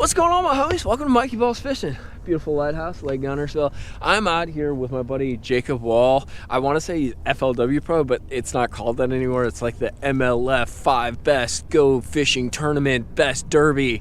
What's going on, my homies? Welcome to mikeybalzz Fishing. Beautiful lighthouse, Lake Gunnersville. I'm out here with my buddy Jacob Wall. I want to say he's FLW Pro, but it's not called that anymore. It's like the MLF 5 Best Go Fishing Tournament Best Derby.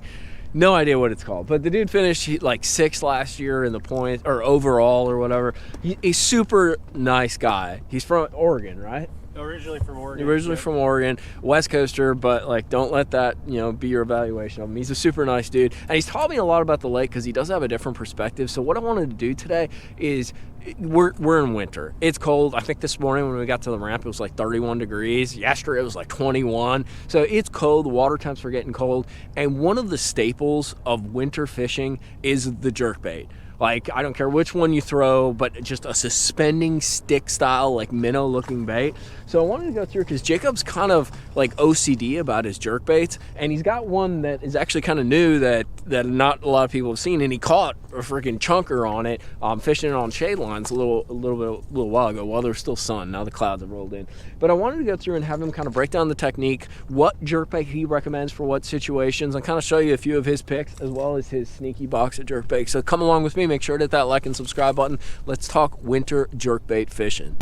No idea what it's called, but the dude finished like 6th last year in the points, or overall, or whatever. He's super nice guy. He's from Oregon, right? Originally from Oregon. Originally from Oregon, West Coaster, but like don't let that, be your evaluation of him. He's a super nice dude, and he's taught me a lot about the lake because he does have a different perspective. So what I wanted to do today is, we're in winter. It's cold. I think this morning when we got to the ramp, it was like 31 degrees. Yesterday it was like 21. So it's cold. The water temps are getting cold, and one of the staples of winter fishing is the jerkbait. Like, I don't care which one you throw, but just a suspending stick style, like minnow looking bait. So I wanted to go through because Jacob's kind of like OCD about his jerkbaits, and he's got one that is actually kind of new that not a lot of people have seen, and he caught a freaking chunker on it, fishing it on shade lines a little while ago while there was still sun. Now the clouds have rolled in. But I wanted to go through and have him kind of break down the technique, what jerkbait he recommends for what situations, and kind of show you a few of his picks as well as his sneaky box of jerkbait. So come along with me. Make sure to hit that like and subscribe button. Let's talk winter jerkbait fishing.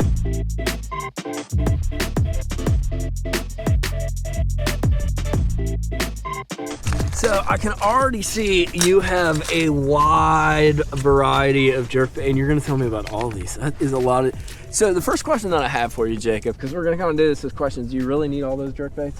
So I can already see you have a wide variety of jerkbait, and you're going to tell me about all these. That is a lot of. So the first question that I have for you, Jacob, because we're going to kind of do this as questions. Do you really need all those jerkbaits?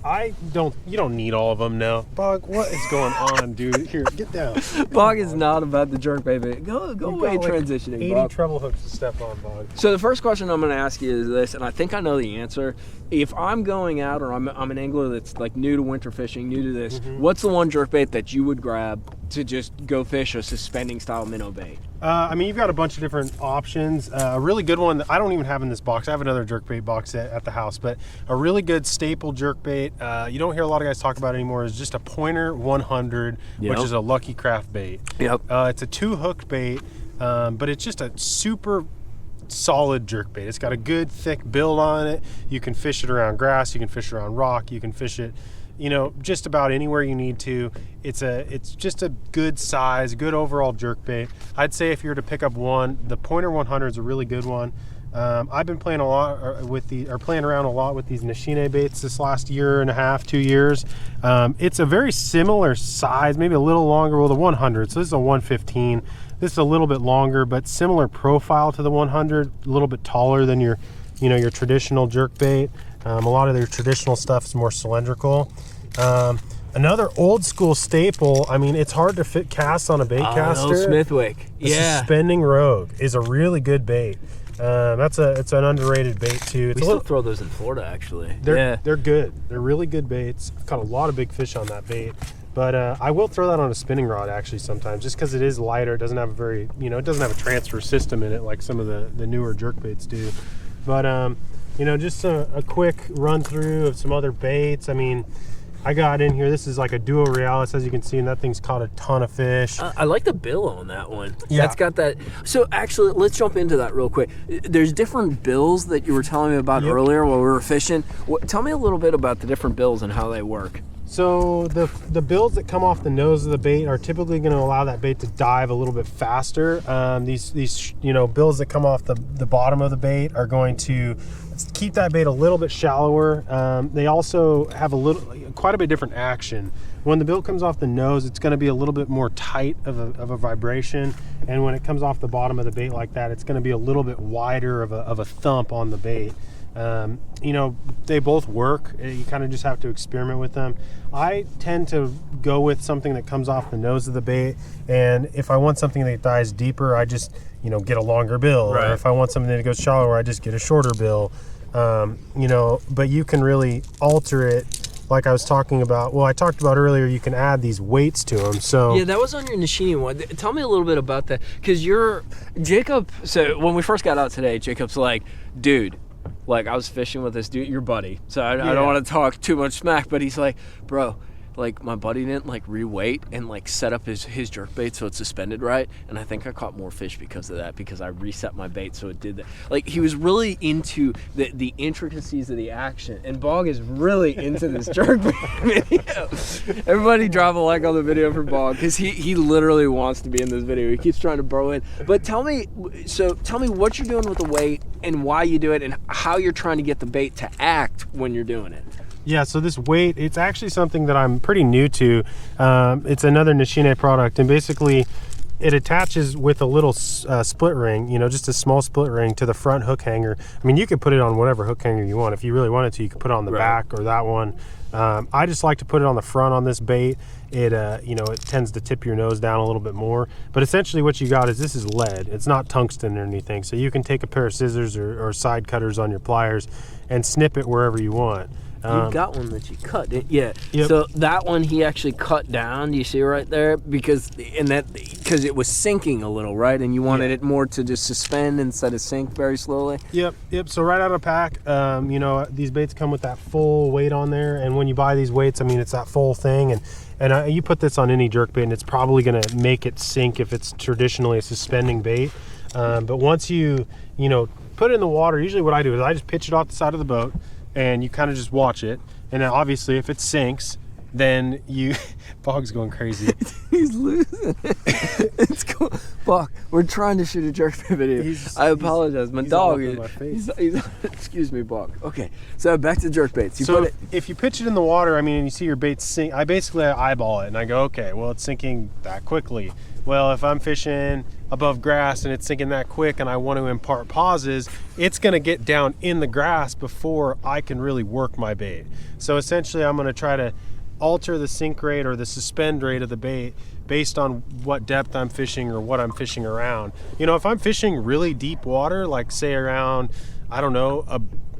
You don't need all of them now. Bog, what is going on, dude? Here, get down. Bog is not about the jerkbait. Go away, transitioning, 80 Bog. treble hooks to step on, Bog. So the first question I'm going to ask you is this, and I think I know the answer. If I'm going out, or I'm an angler that's like new to winter fishing, new to this, what's the one jerkbait that you would grab to just go fish a suspending style minnow bait? You've got a bunch of different options. A really good one that I don't even have in this box. I have another jerkbait box at the house, but a really good staple jerkbait, you don't hear a lot of guys talk about it anymore, is just a Pointer 100, which is a Lucky Craft bait. Yep. It's a 2-hooked bait, but it's just a super solid jerkbait. It's got a good thick build on it. You can fish it around grass, you can fish it around rock, you can fish it just about anywhere you need to. It's just a good size, good overall jerkbait. I'd say if you were to pick up one, the Pointer 100 is a really good one. I've been playing playing around a lot with these Nishine baits this last year and a half, 2 years. It's a very similar size, maybe a little longer. Well, the 100, so this is a 115. This is a little bit longer, but similar profile to the 100, a little bit taller than your traditional jerkbait. A lot of their traditional stuff is more cylindrical. Another old school staple, it's hard to cast on a bait caster. Smithwick. The suspending rogue is a really good bait. It's an underrated bait too. We still throw those in Florida, actually. They're good. They're really good baits. I've caught a lot of big fish on that bait. But I will throw that on a spinning rod actually sometimes, just because it is lighter. It doesn't have it doesn't have a transfer system in it like some of the newer jerkbaits do. But just a quick run through of some other baits. I got in here, this is like a Duo Realis, as you can see, and that thing's caught a ton of fish. I like the bill on that one. Yeah. That's got that. So actually, let's jump into that real quick. There's different bills that you were telling me about earlier while we were fishing. Tell me a little bit about the different bills and how they work. So the bills that come off the nose of the bait are typically going to allow that bait to dive a little bit faster. These bills that come off the bottom of the bait are going to keep that bait a little bit shallower. They also have quite a bit different action. When the bill comes off the nose, it's going to be a little bit more tight of a vibration, and when it comes off the bottom of the bait like that, it's going to be a little bit wider of a thump on the bait. They both work. You kind of just have to experiment with them. I tend to go with something that comes off the nose of the bait, and if I want something that dives deeper, I just get a longer bill. Right. Or if I want something that goes shallower, I just get a shorter bill. But you can really alter it. Like I was talking about, I talked about earlier, you can add these weights to them. So yeah, that was on your Nishine one. Tell me a little bit about that, because Jacob. So when we first got out today, Jacob's like, dude, like I was fishing with this dude, your buddy. So I don't want to talk too much smack, but he's like, bro, like my buddy didn't like reweight and like set up his jerkbait so it's suspended right, and I think I caught more fish because of that, because I reset my bait so it did that. Like, he was really into the intricacies of the action, and Bog is really into this jerkbait video. Everybody drop a like on the video for Bog, because he literally wants to be in this video. He keeps trying to bro in. But tell me what you're doing with the weight and why you do it, and how you're trying to get the bait to act when you're doing it. Yeah, so this weight, it's actually something that I'm pretty new to. It's another Nishine product, and basically it attaches with a little split ring, you know, just a small split ring to the front hook hanger. I mean, you could put it on whatever hook hanger you want. If you really wanted to, you could put it on the back or that one. I just like to put it on the front on this bait. It you know, it tends to tip your nose down a little bit more. But essentially what you got is, this is lead. It's not tungsten or anything. So you can take a pair of scissors or side cutters on your pliers and snip it wherever you want. You've got one that you cut, yeah. Yep. So that one he actually cut down. Do you see right there? Because it was sinking a little, right? And you wanted it more to just suspend instead of sink very slowly. Yep. So right out of pack, you know, these baits come with that full weight on there, and when you buy these weights, I mean, it's that full thing, and you put this on any jerkbait, and it's probably going to make it sink if it's traditionally a suspending bait. But once you know, put it in the water, usually what I do is I just pitch it off the side of the boat, and you kind of just watch it, and then obviously if it sinks, then you Bog's going crazy. He's losing it. It's cool. Bog, we're trying to shoot a jerkbait video. I apologize. My dog is excuse me, Bog. Okay, so back to jerkbaits. So if you pitch it in the water, I mean, and you see your bait sink, I basically eyeball it and I go, okay, well, it's sinking that quickly. Well, if I'm fishing above grass and it's sinking that quick and I want to impart pauses, it's going to get down in the grass before I can really work my bait. So essentially I'm going to try to alter the sink rate or the suspend rate of the bait based on what depth I'm fishing or what I'm fishing around. You know, if I'm fishing really deep water, like say around, I don't know,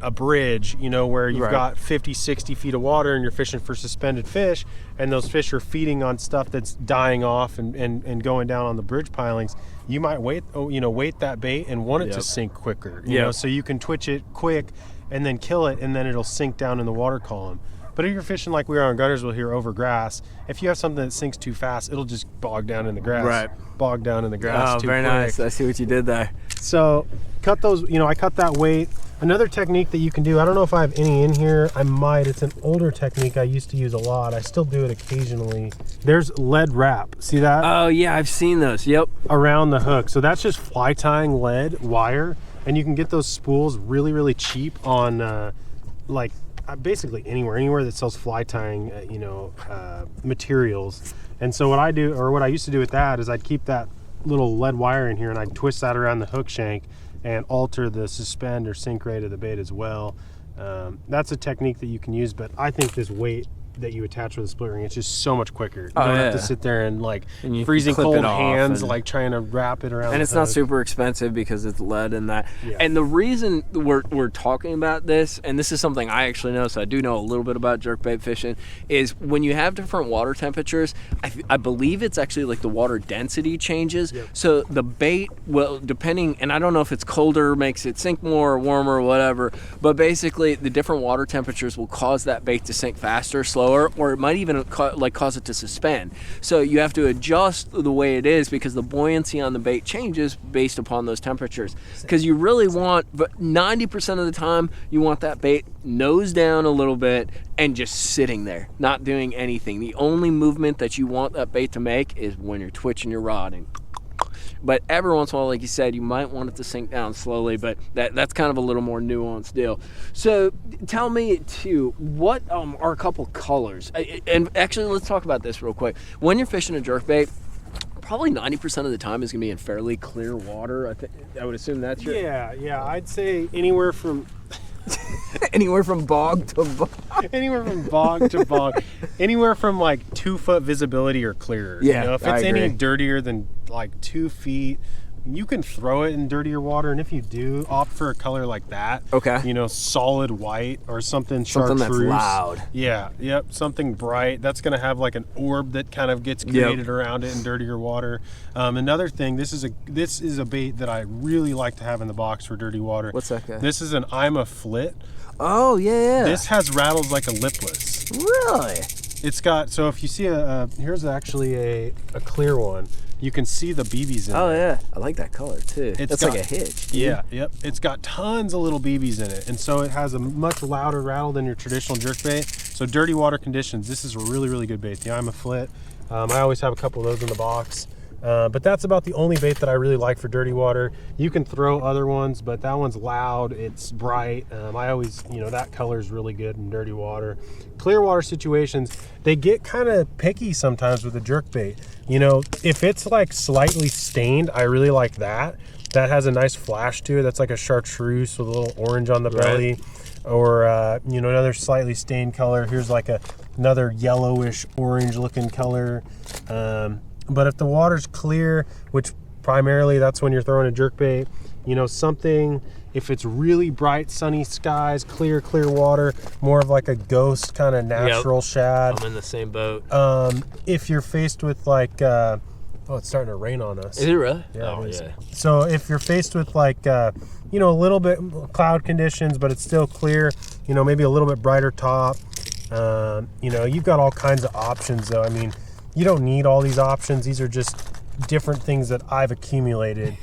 a bridge, you know, where you've got 50, 60 feet of water and you're fishing for suspended fish, and those fish are feeding on stuff that's dying off and going down on the bridge pilings, you might weight that bait and want it to sink quicker, you know, so you can twitch it quick and then kill it, and then it'll sink down in the water column. But if you're fishing like we are on Guntersville here over grass, if you have something that sinks too fast, it'll just bog down in the grass. Bog down in the grass too quick. Nice. I see what you did there. So cut those, you know, I cut that weight. Another technique that you can do, I don't know if I have any in here, I might. It's an older technique I used to use a lot. I still do it occasionally. There's lead wrap. See that? Oh yeah, I've seen those. Yep. Around the hook. So that's just fly tying lead wire, and you can get those spools really, really cheap on like basically anywhere that sells fly tying materials. And so what I do, or what I used to do with that, is I'd keep that little lead wire in here and I'd twist that around the hook shank and alter the suspend or sink rate of the bait as well. That's a technique that you can use, but I think this weight that you attach with a split ring, it's just so much quicker. You don't have to sit there and like freezing cold hands, like trying to wrap it around. And it's not super expensive because it's lead and that. Yeah. And the reason we're talking about this, and this is something I actually know, so I do know a little bit about jerkbait fishing, is when you have different water temperatures, I believe it's actually like the water density changes. Yep. So the bait will, depending, and I don't know if it's colder makes it sink more or warmer or whatever, but basically the different water temperatures will cause that bait to sink faster, slower, or it might even cause it to suspend. So you have to adjust the way it is because the buoyancy on the bait changes based upon those temperatures. Because you really want, but 90% of the time, you want that bait nose down a little bit and just sitting there, not doing anything. The only movement that you want that bait to make is when you're twitching your rod. But every once in a while, like you said, you might want it to sink down slowly, but that's kind of a little more nuanced deal. So tell me too, what are a couple colors? And actually, let's talk about this real quick. When you're fishing a jerkbait, probably 90% of the time is going to be in fairly clear water. I would assume that's your... Yeah, I'd say anywhere from... anywhere from bog to bog. Anywhere from bog to bog. Anywhere from like 2 foot visibility or clearer. Yeah, you know, if it's any dirtier than like 2 feet, you can throw it in dirtier water, and if you do, opt for a color like that. Okay. You know, solid white or something chartreuse. That's loud. Yeah, yep, something bright. That's going to have like an orb that kind of gets created around it in dirtier water. Another thing, this is a bait that I really like to have in the box for dirty water. What's that guy? This is an I'm a Flit. Oh, yeah. This has rattles like a lipless. Really? It's got, so if you see here's actually a clear one. You can see the BBs in it. Oh yeah, I like that color too. It's like a hitch. Dude. Yeah, yep. It's got tons of little BBs in it, and so it has a much louder rattle than your traditional jerkbait. So dirty water conditions, this is a really, really good bait. The I'm a Flit. I always have a couple of those in the box. But that's about the only bait that I really like for dirty water. You can throw other ones, but that one's loud, it's bright. I always, that color is really good in dirty water. Clear water situations, they get kind of picky sometimes with the jerkbait. If it's like slightly stained, I really like that. That has a nice flash to it. That's like a chartreuse with a little orange on the belly. Or, another slightly stained color. Here's like another yellowish orange looking color. But if the water's clear, which primarily that's when you're throwing a jerkbait, something, if it's really bright, sunny skies, clear water, more of like a ghost kind of natural shad. I'm in the same boat. If you're faced with like, it's starting to rain on us. Is it really? Yeah, it is. So if you're faced with like, a little bit cloud conditions, but it's still clear, maybe a little bit brighter top, you've got all kinds of options though. I mean, you don't need all these options. These are just different things that I've accumulated.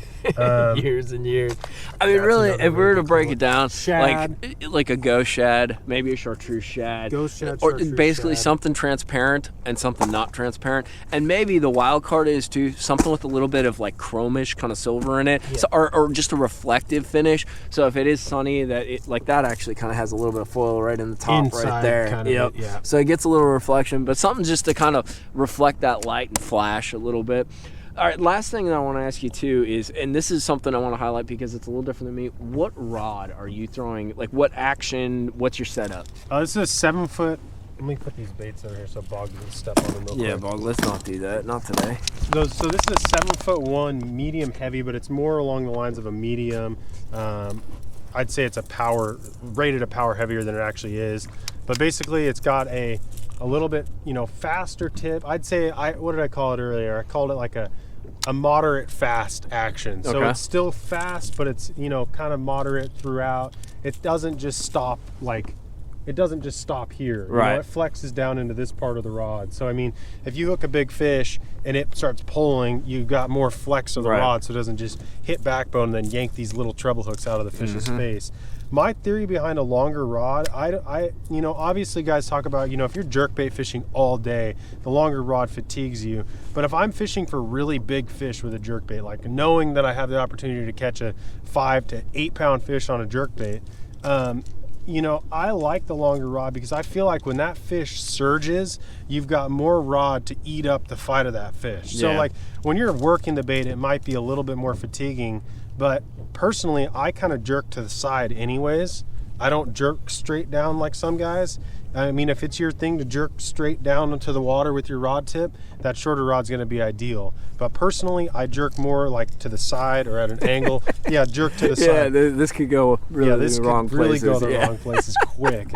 Years and years. I mean, really, if we were to break it down, shad, like a ghost shad, maybe a chartreuse shad, ghost shad, or basically something transparent and something not transparent, and maybe the wild card is too something with a little bit of like chromish kind of silver in it, so, or just a reflective finish. So if it is sunny, that actually kind of has a little bit of foil right in the top, inside, right there. Kind of yeah. So it gets a little reflection, but something just to kind of reflect that light and flash a little bit. All right, last thing that I want to ask you too is, and this is something I want to highlight because it's a little different than me. What rod are you throwing? Like, what action? What's your setup? This is a 7 foot. Let me put these baits over here so Bog doesn't step on them real quick. Yeah, Bog, let's not do that. Not today. So this is a 7'1" medium heavy, but it's more along the lines of a medium. I'd say it's rated a power heavier than it actually is. But basically, it's got a little bit, faster tip. I'd say, what did I call it earlier? I called it like a moderate fast action. So okay. It's still fast, but it's, kind of moderate throughout. It doesn't just stop here. Right. It flexes down into this part of the rod. So, I mean, if you hook a big fish and it starts pulling, you've got more flex of the rod, so it doesn't just hit backbone and then yank these little treble hooks out of the fish's face. My theory behind a longer rod, obviously guys talk about, if you're jerkbait fishing all day, the longer rod fatigues you. But if I'm fishing for really big fish with a jerkbait, like knowing that I have the opportunity to catch a 5 to 8 pound fish on a jerkbait, I like the longer rod because I feel like when that fish surges, you've got more rod to eat up the fight of that fish. So like when you're working the bait, it might be a little bit more fatiguing. But personally, I kind of jerk to the side anyways. I don't jerk straight down like some guys. I mean, if it's your thing to jerk straight down into the water with your rod tip, that shorter rod's going to be ideal. But personally, I jerk more like to the side or at an angle. Yeah, jerk to the side. Yeah, this could go really the wrong places. Really go the wrong places quick.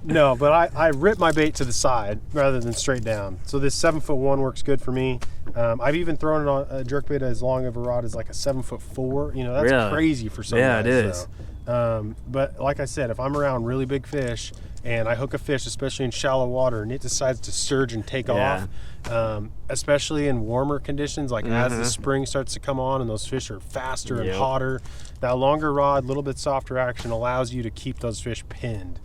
No, but I rip my bait to the side rather than straight down. So this 7'1" works good for me. I've even thrown it on a jerkbait as long of a rod as like a 7'4". That's crazy for some guys. Yeah, it is. But like I said, if I'm around really big fish and I hook a fish, especially in shallow water, and it decides to surge and take off, especially in warmer conditions, like as the spring starts to come on and those fish are faster and hotter, that longer rod, a little bit softer action allows you to keep those fish pinned.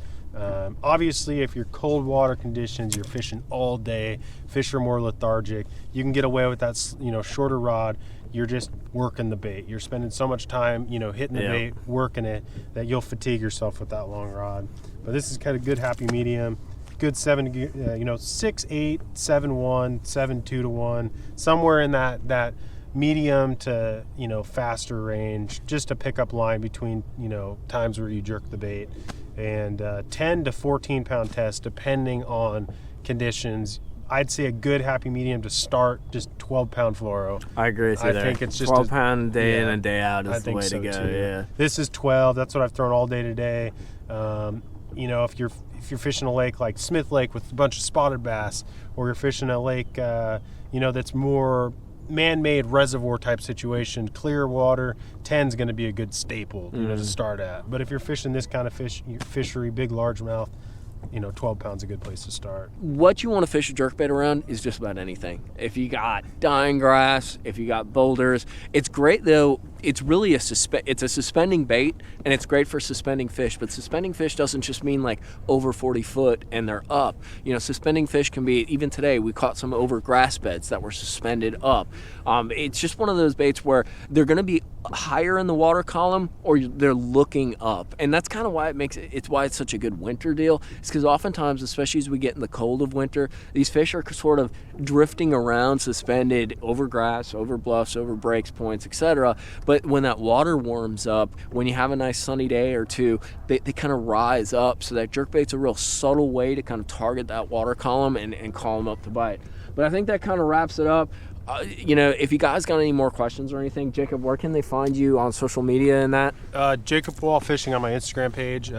Obviously, if you're cold water conditions, you're fishing all day, fish are more lethargic, you can get away with that, shorter rod. You're just working the bait. You're spending so much time, hitting the bait, working it, that you'll fatigue yourself with that long rod. But this is kind of good happy medium, good 6'8", 7'1", 7'2" to 1, somewhere in that medium to faster range, just a pickup line between times where you jerk the bait, and 10 to 14 pound test depending on conditions. I'd say a good happy medium to start, just 12 pound fluoro. I agree with you there. I think it's just 12 pound day in and day out is the way to go. Too. Yeah. This is 12. That's what I've thrown all day today. If you're fishing a lake like Smith Lake with a bunch of spotted bass, or you're fishing a lake that's more man-made reservoir type situation, clear water, 10's going to be a good staple to start at. But if you're fishing this kind of fishery, big largemouth, 12 pounds a good place to start. What you want to fish a jerkbait around is just about anything. If you got dying grass, if you got boulders, it's great though. It's really it's a suspending bait, and it's great for suspending fish. But suspending fish doesn't just mean like over 40 foot and they're up. Suspending fish can be, even today we caught some over grass beds that were suspended up. It's just one of those baits where they're going to be higher in the water column or they're looking up, and that's kind of why it's why it's such a good winter deal. It's because oftentimes, especially as we get in the cold of winter, these fish are sort of drifting around suspended over grass, over bluffs, over breaks points, etc. But when that water warms up, when you have a nice sunny day or two, they kind of rise up. So that jerkbait's a real subtle way to kind of target that water column and call them up to bite. But I think that kind of wraps it up. If you guys got any more questions or anything, Jacob, where can they find you on social media and that? Jacob Wall Fishing on my Instagram page.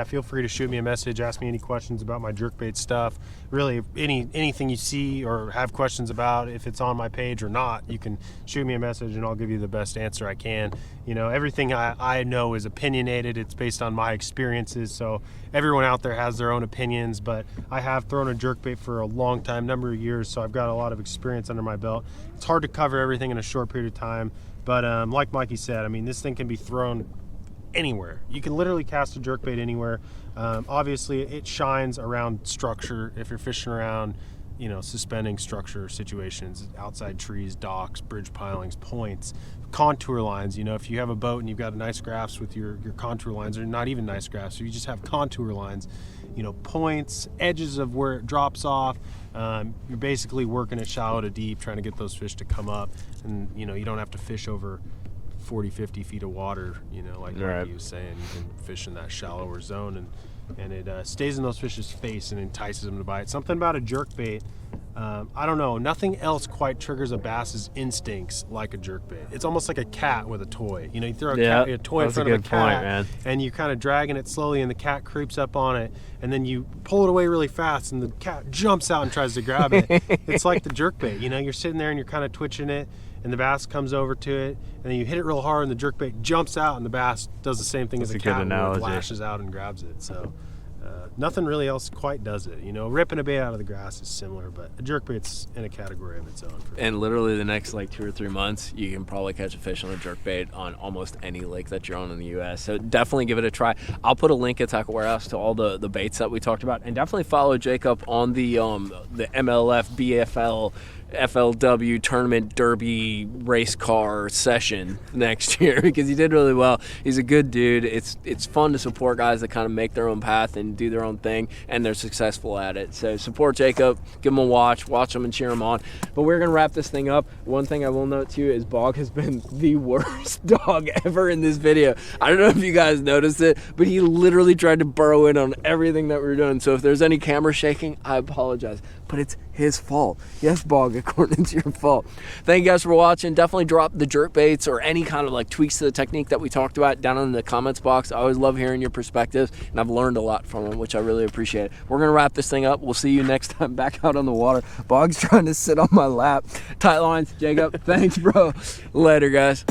Feel free to shoot me a message, ask me any questions about my jerkbait stuff. Really, anything you see or have questions about, if it's on my page or not, you can shoot me a message and I'll give you the best answer I can. Everything I know is opinionated. It's based on my experiences, so everyone out there has their own opinions, but I have thrown a jerkbait for a long time, number of years, so I've got a lot of experience under my belt. It's hard to cover everything in a short period of time, but like Mikey said, this thing can be thrown anywhere. You can literally cast a jerkbait anywhere. Obviously, it shines around structure. If you're fishing around, suspending structure situations, outside trees, docks, bridge pilings, points, contour lines. If you have a boat and you've got nice graphs with your contour lines, or not even nice graphs, so you just have contour lines, points, edges of where it drops off. You're basically working it shallow to deep, trying to get those fish to come up, and you don't have to fish over 40-50 feet of water, like right. Mikey was saying. You can fish in that shallower zone, and it stays in those fish's face and entices them to bite. Something about a jerkbait, I don't know, nothing else quite triggers a bass's instincts like a jerkbait. It's almost like a cat with a toy. You throw a toy in front of a cat, and you're kind of dragging it slowly, and the cat creeps up on it, and then you pull it away really fast, and the cat jumps out and tries to grab it. It's like the jerkbait. You're sitting there and you're kind of twitching it, and the bass comes over to it, and then you hit it real hard, and the jerkbait jumps out, and the bass does the same thing as a cat, where it lashes out and grabs it. So nothing really else quite does it. Ripping a bait out of the grass is similar, but a jerkbait's in a category of its own. And literally the next 2 or 3 months, you can probably catch a fish on a jerkbait on almost any lake that you're on in the U.S. So definitely give it a try. I'll put a link at Tackle Warehouse to all the baits that we talked about, and definitely follow Jacob on the MLF BFL FLW tournament derby race car session next year, because he did really well. He's a good dude. It's fun to support guys that kind of make their own path and do their own thing, and they're successful at it. So support Jacob, give him a watch him and cheer him on. But we're gonna wrap this thing up. One thing I will note too is Bog has been the worst dog ever in this video. I don't know if you guys noticed it, but he literally tried to burrow in on everything that we were doing. So if there's any camera shaking, I apologize, but it's his fault. Yes, Bog, according to your fault. Thank you guys for watching. Definitely drop the jerkbaits or any kind of tweaks to the technique that we talked about down in the comments box. I always love hearing your perspectives, and I've learned a lot from them, which I really appreciate. We're gonna wrap this thing up. We'll see you next time back out on the water. Bog's trying to sit on my lap. Tight lines, Jacob. Thanks, bro. Later, guys.